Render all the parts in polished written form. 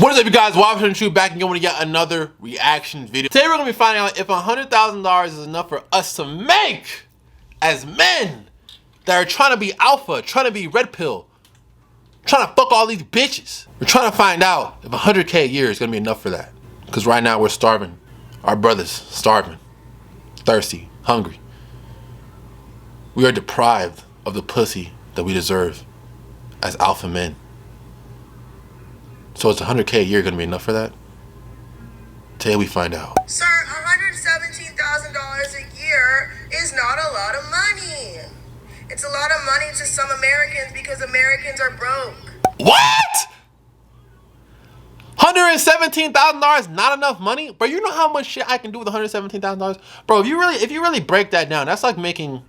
What is up, you guys? WatchMeWatchYou back again with yet another reaction video. Today we're gonna be finding out if $100,000 is enough for us to make as men that are trying to be alpha, trying to be red pill, trying to fuck all these bitches. We're trying to find out if 100K a year is gonna be enough for that. Because right now we're starving. Our brothers starving, thirsty, hungry. We are deprived of the pussy that we deserve as alpha men. So is 100K a year gonna be enough for that? Today we find out. Sir, $117,000 a year is not a lot of money. It's a lot of money to some Americans because Americans are broke. What? $117,000 not enough money? Bro, you know how much shit I can do with $117,000? Bro, if you really break that down, that's like making,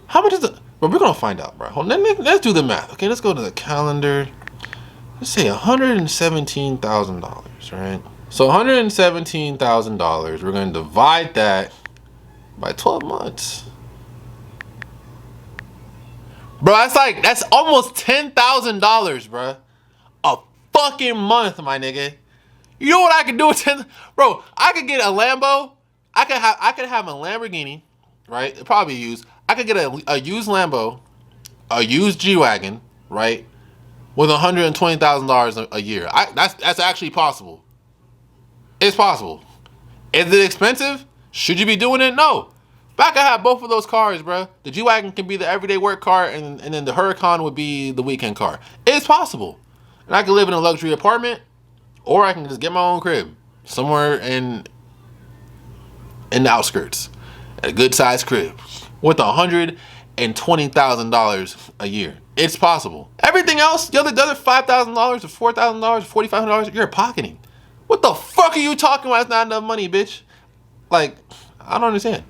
how much is it? Bro, we're gonna find out, bro. Let's do the math. Okay, let's go to the calendar. Let's say $117,000, right? So $117,000, we're gonna divide that by 12 months. Bro, that's almost $10,000, bro. A fucking month, my nigga. You know what I could do with 10? Bro, I could get a Lambo. I could have a Lamborghini, right? It'd probably be used. I could get a used Lambo, a used G-Wagon, right? With $120,000 a year. That's actually possible. It's possible. Is it expensive? Should you be doing it? No. If I could have both of those cars, bro, the G-Wagon can be the everyday work car, and then the Huracan would be the weekend car. It's possible. And I can live in a luxury apartment, or I can just get my own crib somewhere in the outskirts, a good sized crib with $120,000 a year. It's possible. Everything else, the other $5,000 or $4,000, $4,500, you're pocketing. What the fuck are you talking about? It's not enough money, bitch. Like, I don't understand.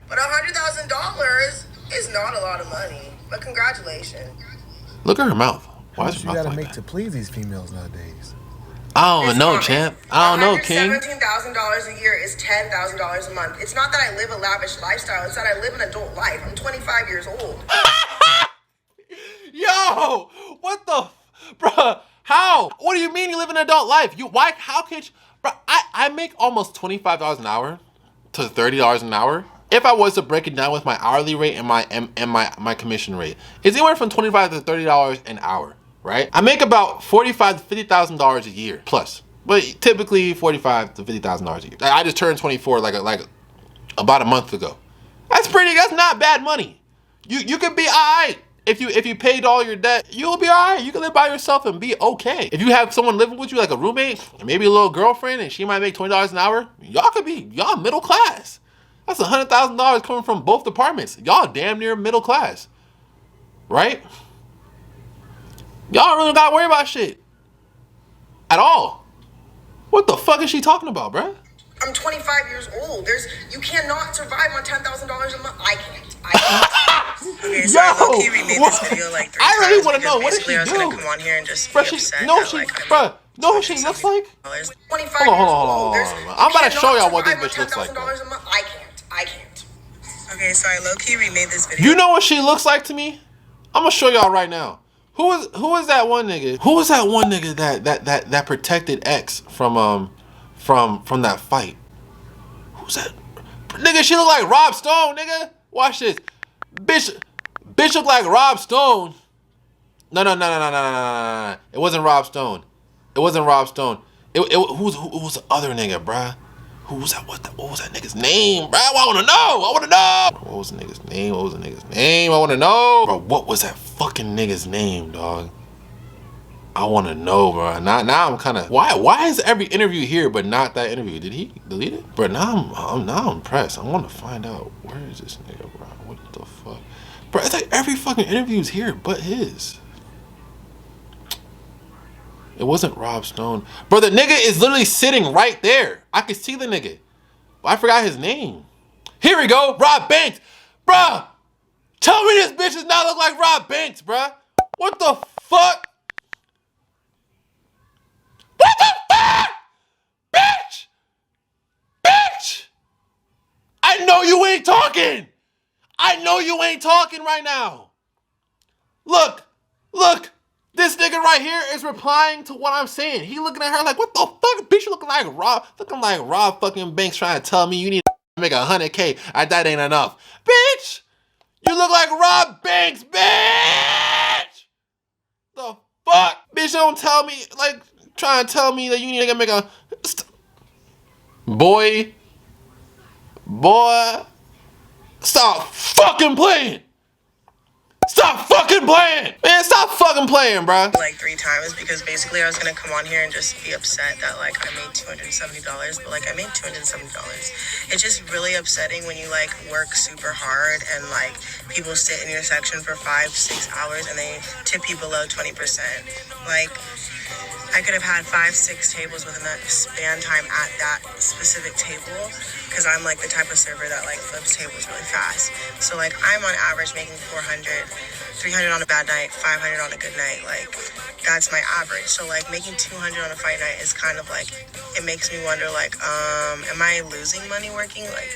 But $100,000 is not a lot of money. But congratulations. Look at her mouth. Why is you gotta make to please these females nowadays? I don't know, champ. I don't know, King. $117,000 a year is $10,000 a month. It's not that I live a lavish lifestyle. It's that I live an adult life. I'm 25 years old. Yo, what the, bruh? How? What do you mean you live an adult life? How could you, bruh? I make almost $25 an hour to $30 an hour. If I was to break it down with my hourly rate and my commission rate, it's anywhere from $25 to $30 an hour, right? I make about $45,000 to $50,000 a year plus, but typically $45,000 to $50,000 a year. I just turned 24 like about a month ago. That's not bad money. You could be all right. If you paid all your debt, you'll be all right. You can live by yourself and be okay. If you have someone living with you, like a roommate, and maybe a little girlfriend, and she might make $20 an hour, y'all middle class. That's $100,000 coming from both departments. Y'all damn near middle class, right? Y'all really gotta worry about shit at all. What the fuck is she talking about, bruh? I'm 25 years old. You cannot survive on $10,000 a month. I can't. Okay, so I low-key remade this video like 3 times. I really want to know, what does she do? I was gonna come on here and just know who she looks like? 25 hold years on. old. I'm about to show y'all what this bitch looks like. I can't. Okay, so I low-key remade this video. You know what she looks like to me? I'm gonna show y'all right now. Who is that one nigga? Who was that one nigga that protected X from that fight? Who's that? Nigga, she look like Rob Stone, nigga. Watch this. Bitch look like Rob Stone. No. It wasn't Rob Stone. It wasn't Rob Stone. Who was the other nigga, bruh? Who was that? What was that nigga's name, bruh? I wanna know. What was the nigga's name? I wanna know. Bro, what was that fucking nigga's name, dog? I wanna know, bro. Now I'm kind of, why is every interview here but not that interview? Did he delete it? Bro, now I'm impressed. I want to find out, where is this nigga, bro? What the fuck? Bro, it's like every fucking interview's here but his. It wasn't Rob Stone. Bro, the nigga is literally sitting right there. I can see the nigga. But I forgot his name. Here we go, Rob Banks. Bruh, tell me this bitch does not look like Rob Banks, bruh. What the fuck? What the fuck? Bitch! I know you ain't talking. I know you ain't talking right now. Look. This nigga right here is replying to what I'm saying. He looking at her like, what the fuck? Bitch, you looking like Rob fucking Banks trying to tell me you need to make 100K. That ain't enough. Bitch, you look like Rob Banks, bitch. The fuck? Bitch, don't tell me, like, trying to tell me that you need to make a... Boy, stop fucking playing. Stop fucking playing! Man, stop fucking playing, bro. Like 3 times because basically I was gonna come on here and just be upset that like I made $270, but like I made $270. It's just really upsetting when you like work super hard and like people sit in your section for 5-6 hours and they tip you below 20%. Like I could have had 5-6 tables within that span time at that specific table because I'm like the type of server that like flips tables really fast. So like I'm on average making 400, 300 on a bad night, 500 on a good night. Like that's my average. So like making 200 on a fight night is kind of like, it makes me wonder like, am I losing money working? Like,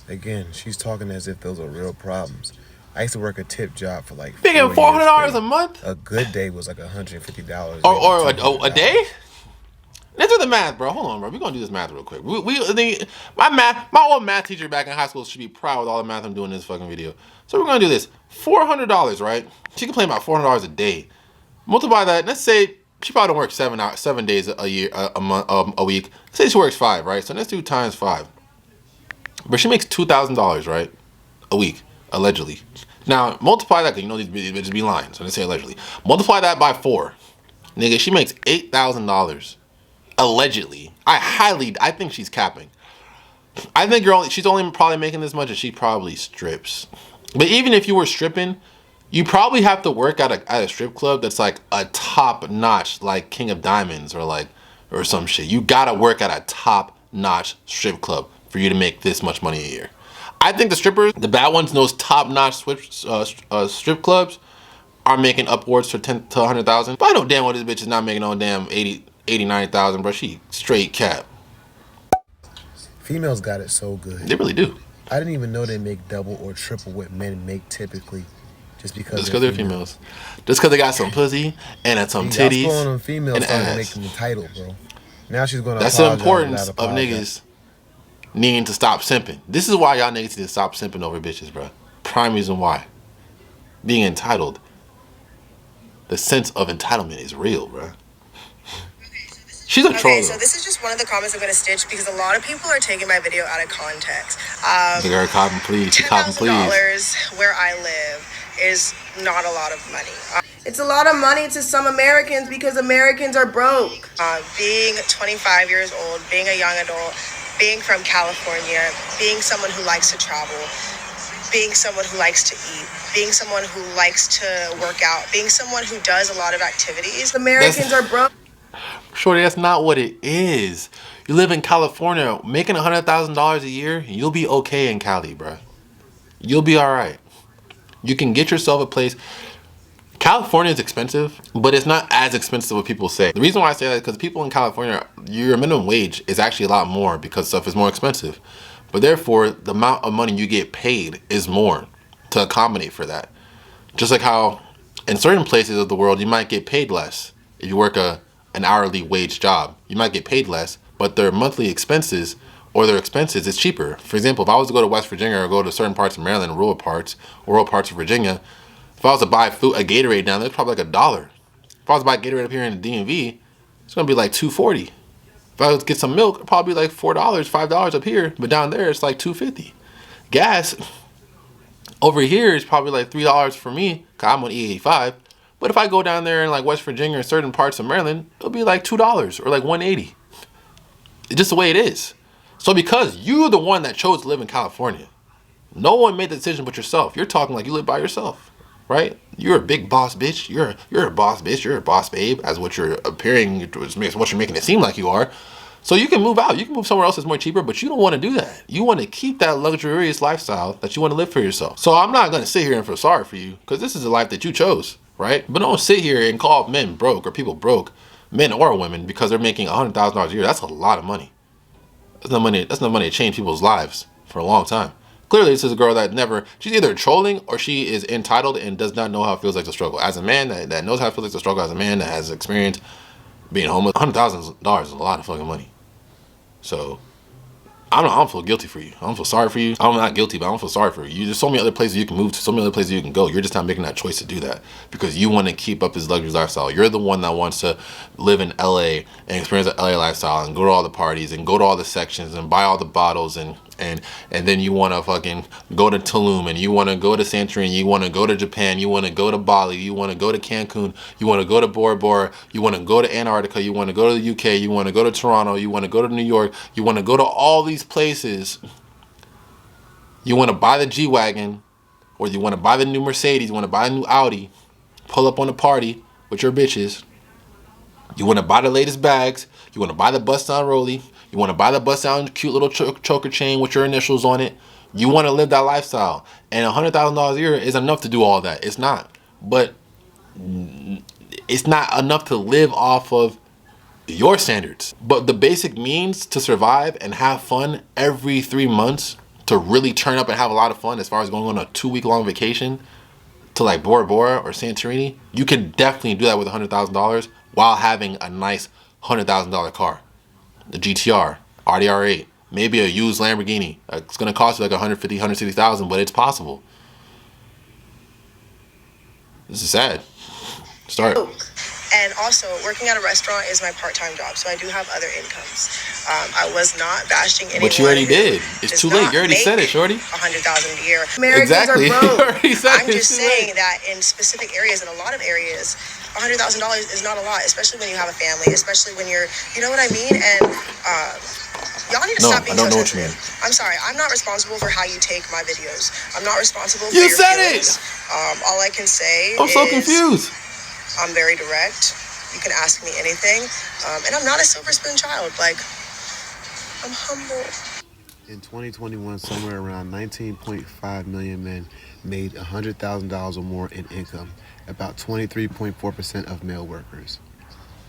Again, she's talking as if those are real problems. I used to work a tip job for like Making $400 a month? A good day was like $150. Or a day? Let's do the math, bro. Hold on, bro. We're gonna do this math real quick. My old math teacher back in high school should be proud with all the math I'm doing in this fucking video. So we're gonna do this. $400, right? She complained about $400 a day. Multiply that. Let's say she probably don't work 7 days a year, a month, a week. Let's say she works 5, right? So let's do times 5. But she makes $2,000, right? A week, allegedly. Now multiply that, because you know these bitches be lying. So let's say allegedly. Multiply that by 4, nigga. She makes $8,000. Allegedly. I think she's capping. I think she's only probably making this much if she probably strips. But even if you were stripping, you probably have to work at a strip club that's like a top notch, like King of Diamonds or some shit. You gotta work at a top notch strip club for you to make this much money a year. I think the strippers, the bad ones, those top notch strip clubs are making upwards to 10 to 100,000. But I know damn well this bitch is not making no damn 89,000, bro. She straight cap. Females got it so good. They really do. I didn't even know they make double or triple what men make typically, just because they're females. Just because they got some pussy and some titties on females and trying to ass. make them entitled, bro. Now she's going to. That's the importance of niggas needing to stop simping. This is why y'all niggas need to stop simping over bitches, bro. Prime reason why. Being entitled. The sense of entitlement is real, bro. She's a troll. Okay, so this is just one of the comments I'm going to stitch because a lot of people are taking my video out of context. Look at her copping, please. She copping, please. $10,000 where I live is not a lot of money. It's a lot of money to some Americans because Americans are broke. Being 25 years old, being a young adult, being from California, being someone who likes to travel, being someone who likes to eat, being someone who likes to work out, being someone who does a lot of activities. Americans are broke. Shorty, that's not what it is. You live in California, making $100,000 a year, you'll be okay in Cali, bro. You'll be all right. You can get yourself a place. California is expensive, but it's not as expensive as what people say. The reason why I say that is because people in California, your minimum wage is actually a lot more because stuff is more expensive. But therefore, the amount of money you get paid is more to accommodate for that. Just like how in certain places of the world, you might get paid less if you work an hourly wage job. You might get paid less, but their monthly expenses or their expenses is cheaper. For example, if I was to go to West Virginia or go to certain parts of Maryland, rural parts of Virginia, if I was to buy food, a Gatorade down there, it's probably like $1. If I was to buy Gatorade up here in the DMV, it's gonna be like $2.40. If I was to get some milk, it'd probably be like $4, $5 up here, but down there it's like $2.50. Gas over here is probably like $3 for me, cause I'm on E85. But if I go down there in like West Virginia or certain parts of Maryland, it'll be like $2 or like $1.80. It's just the way it is. So because you're the one that chose to live in California, no one made the decision but yourself. You're talking like you live by yourself, right? You're a big boss bitch. You're a boss bitch. You're a boss babe, as what you're appearing, what you're making it seem like you are. So you can move out. You can move somewhere else that's more cheaper, but you don't want to do that. You want to keep that luxurious lifestyle that you want to live for yourself. So I'm not going to sit here and feel sorry for you because this is the life that you chose, right? But don't sit here and call men broke or people broke, men or women, because they're making $100,000 a year. That's a lot of money. That's enough money to change people's lives for a long time. Clearly, this is a girl that never, she's either trolling or she is entitled and does not know how it feels like to struggle. As a man that knows how it feels like to struggle, as a man that has experience being homeless, $100,000 is a lot of fucking money. So, I don't feel guilty for you. I don't feel sorry for you. I'm not guilty, but I don't feel sorry for you. There's so many other places you can move to, so many other places you can go. You're just not making that choice to do that because you want to keep up this luxury lifestyle. You're the one that wants to live in LA and experience the LA lifestyle and go to all the parties and go to all the sections and buy all the bottles and then you want to fucking go to Tulum and you want to go to Santorini, you want to go to Japan, you want to go to Bali, you want to go to Cancun, you want to go to Bora Bora, you want to go to Antarctica, you want to go to the UK, you want to go to Toronto, you want to go to New York, you want to go to all these places. You want to buy the G-Wagon or you want to buy the new Mercedes, you want to buy a new Audi, pull up on a party with your bitches. You want to buy the latest bags, you want to buy the bust-down rollie, you want to buy the bust-down cute little choker chain with your initials on it. You want to live that lifestyle. And $100,000 a year is enough to do all that. It's not. But it's not enough to live off of your standards. But the basic means to survive and have fun every 3 months, to really turn up and have a lot of fun as far as going on a 2-week-long vacation to like Bora Bora or Santorini, you can definitely do that with $100,000 while having a nice $100,000 car. The GTR, RDR8, maybe a used Lamborghini. It's gonna cost you like $150,000, $160,000, but it's possible. This is sad. Start. And also, working at a restaurant is my part-time job, so I do have other incomes. I was not bashing anyone. But you already did. It's too late. You already said it, shorty. $100,000 a year. Americans exactly. are broke. You already said I'm just saying that in specific areas, in a lot of areas, $100,000 is not a lot, especially when you have a family, especially when you're, you know what I mean? And y'all need to stop being so sensitive. I'm sorry, I'm not responsible for how you take my videos. I'm not responsible for your feelings. All I can say I'm so confused. I'm very direct. You can ask me anything. And I'm not a silver spoon child. Like, I'm humble. In 2021, somewhere around 19.5 million men made $100,000 or more in income. About 23.4% of male workers.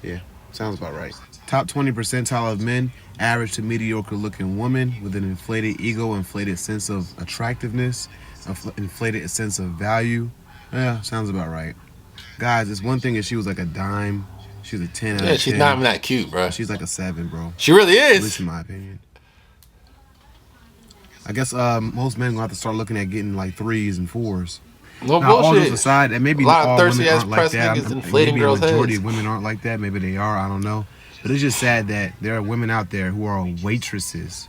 Yeah, sounds about right. Top 20 percentile of men, average to mediocre looking woman with an inflated ego, inflated sense of attractiveness, inflated sense of value. Yeah, sounds about right. Guys, it's one thing if she was like a dime. She was a 10 out of 10. Yeah, she's not even that cute, bro. She's like a 7, bro. She really is. At least in my opinion. I guess most men gonna have to start looking at getting like 3s and 4s. No now, bullshit. All those aside, and maybe a lot all of thirsty women ass aren't like press that. niggas inflating maybe girls' a majority heads. of women aren't like that. Maybe they are. I don't know. But it's just sad that there are women out there who are waitresses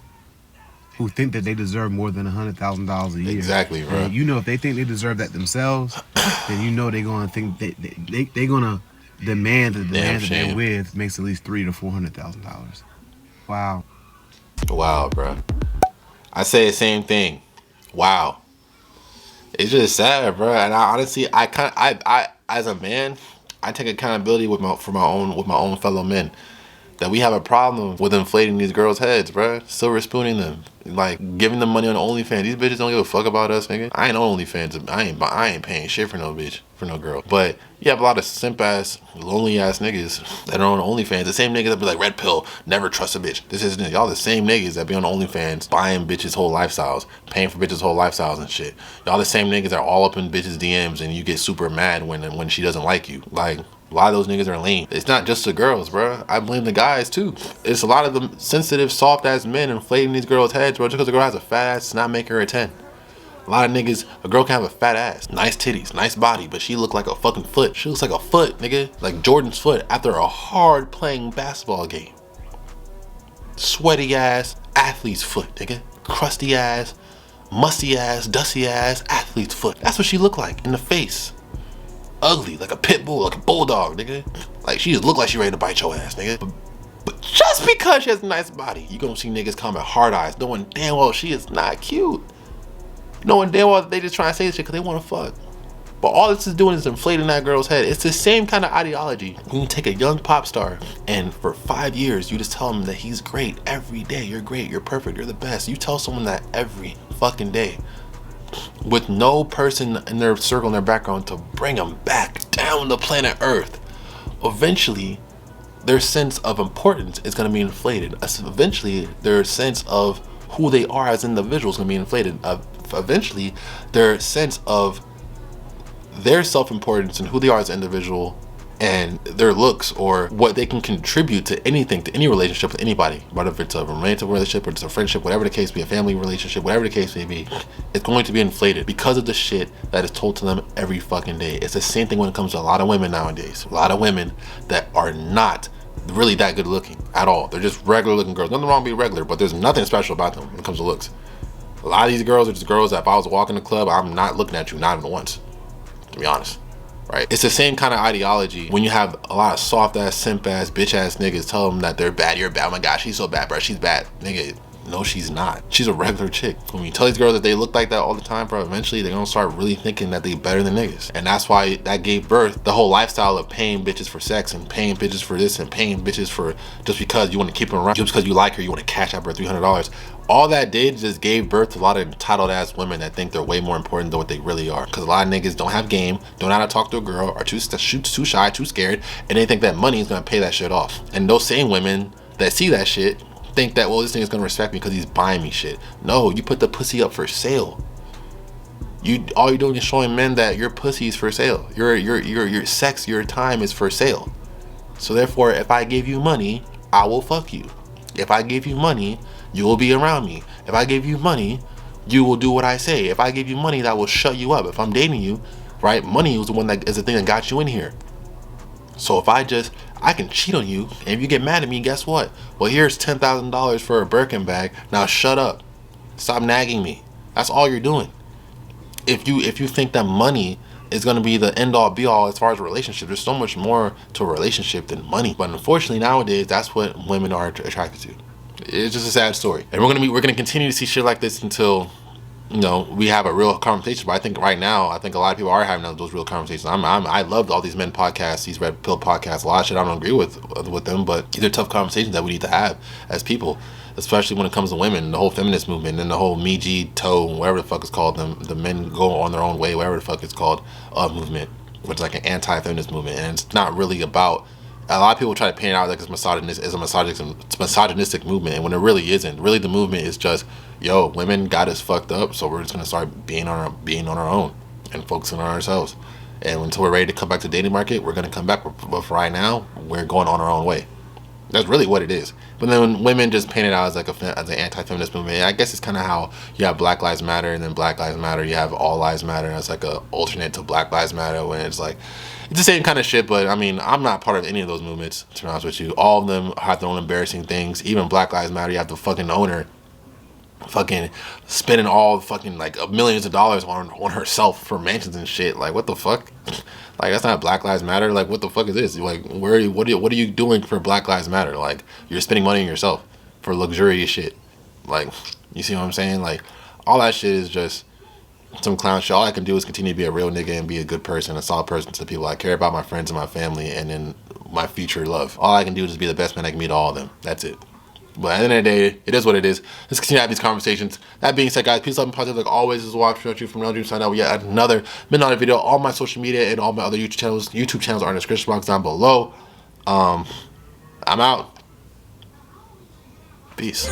who think that they deserve more than $100,000 a year. Exactly, bro. And you know, if they think they deserve that themselves, then you know they're gonna think they're gonna demand that they're with makes at least $300,000 to $400,000. Wow. Wow, bro. I say the same thing. Wow. It's just sad, bro. And I honestly, I as a man, I take accountability for my own fellow men. That we have a problem with inflating these girls' heads, bro. Silver spooning them, like giving them money on OnlyFans. These bitches don't give a fuck about us, nigga. I ain't on OnlyFans. I ain't paying shit for no bitch, for no girl. But you have a lot of simp ass, lonely ass niggas that are on OnlyFans. The same niggas that be like, red pill, never trust a bitch. This isn't it. Y'all the same niggas that be on OnlyFans buying bitches' whole lifestyles, paying for bitches' whole lifestyles and shit. Y'all the same niggas that are all up in bitches' DMs and you get super mad when she doesn't like you. Like, a lot of those niggas are lame. It's not just the girls, bro. I blame the guys too. It's a lot of the sensitive, soft ass men inflating these girls' heads, bro. Just because a girl has a fat ass does not make her a 10. A lot of niggas, a girl can have a fat ass, nice titties, nice body, but she look like a fucking foot. She looks like a foot, nigga. Like Jordan's foot after a hard playing basketball game. Sweaty ass, athlete's foot, nigga. Crusty ass, musty ass, dusty ass, athlete's foot. That's what she look like in the face. Ugly, like a pit bull, like a bulldog, nigga. Like she just look like she ready to bite your ass, nigga. But just because she has a nice body, you gonna see niggas comment hard eyes, knowing damn well she is not cute. Knowing damn well they just trying to say this shit because they want to fuck. But all this is doing is inflating that girl's head. It's the same kind of ideology. You can take a young pop star and for 5 years you just tell him that he's great every day. You're great, you're perfect, you're the best. You tell someone that every fucking day, with no person in their circle, in their background to bring them back down to planet Earth. Eventually, their sense of importance is going to be inflated. Eventually, their sense of who they are as individuals is going to be inflated. eventually their sense of their self-importance and who they are as an individual and their looks or what they can contribute to anything, to any relationship with anybody, whether it's a romantic relationship or it's a friendship, whatever the case be, a family relationship, whatever the case may be, it's going to be inflated because of the shit that is told to them every fucking day. It's the same thing when it comes to a lot of women nowadays. A lot of women that are not really that good looking at all. They're just regular looking girls. Nothing wrong with being regular, but there's nothing special about them when it comes to looks. A lot of these girls are just girls that if I was walking the club, I'm not looking at you, not even once, to be honest. Right? It's the same kind of ideology when you have a lot of soft ass, simp ass, bitch ass niggas tell them that they're bad, you're bad, oh my gosh, she's so bad, bro, she's bad. Nigga, no, she's not. She's a regular chick. When you tell these girls that they look like that all the time, bro, eventually they're gonna start really thinking that they better than niggas. And that's why that gave birth the whole lifestyle of paying bitches for sex and paying bitches for this and paying bitches for just because you want to keep them around, just because you like her, you want to cash out her $300. All that did just gave birth to a lot of entitled ass women that think they're way more important than what they really are. Because a lot of niggas don't have game, don't know how to talk to a girl, are too shy, too scared, and they think that money is gonna pay that shit off. And those same women that see that shit think that, well, this nigga's gonna respect me because he's buying me shit. No, you put the pussy up for sale. All you're doing is showing men that your pussy is for sale. Your sex, your time is for sale. So therefore, if I give you money, I will fuck you. If I give you money, you will be around me. If I give you money, you will do what I say. If I give you money, that will shut you up. If I'm dating you, right, money is the thing that got you in here. So if I can cheat on you, and if you get mad at me, guess what? Well, here's $10,000 for a Birkin bag. Now shut up. Stop nagging me. That's all you're doing. If you think that money is going to be the end all be all as far as a relationship, there's so much more to a relationship than money. But unfortunately nowadays, that's what women are attracted to. It's just a sad story. And we're gonna continue to see shit like this until, you know, we have a real conversation. But I think right now, a lot of people are having those real conversations. I loved all these men podcasts, these red pill podcasts. A lot of shit I don't agree with them, but these are tough conversations that we need to have as people, especially when it comes to women, the whole feminist movement and the whole Me Toe, whatever the fuck it's called, the men go on their own way, whatever the fuck it's called, movement, which is like an anti-feminist movement, and it's not really about. A lot of people try to paint it out like it's a misogynistic movement, and when it really isn't. Really, the movement is just, yo, women got us fucked up, so we're just gonna start being on our own and focusing on ourselves. And until we're ready to come back to the dating market, we're gonna come back. But for right now, we're going on our own way. That's really what it is. But then when women just paint it out as as an anti-feminist movement, I guess it's kind of how you have Black Lives Matter, and then Black Lives Matter, you have All Lives Matter as like a alternate to Black Lives Matter, when it's like it's the same kind of shit. But I mean, I'm not part of any of those movements, to be honest with you. All of them have their own embarrassing things. Even Black Lives Matter, you have the fucking owner fucking spending all fucking like millions of dollars on herself for mansions and shit. Like, what the fuck? Like, that's not Black Lives Matter. Like, what the fuck is this? Like, what are you doing for Black Lives Matter? Like, you're spending money on yourself for luxurious shit. Like, you see what I'm saying? Like, all that shit is just some clown shit. All I can do is continue to be a real nigga and be a good person, a solid person to the people I care about, my friends and my family, and then my future love. All I can do is be the best man I can be to all of them. That's it. But at the end of the day, it is what it is. Let's continue to have these conversations. That being said, guys, peace, love, and positive. Like always, this is WatchMeWatchYou from Dream Sign Out. We got another midnight video. All my social media and all my other YouTube channels are in the description box down below. I'm out. Peace.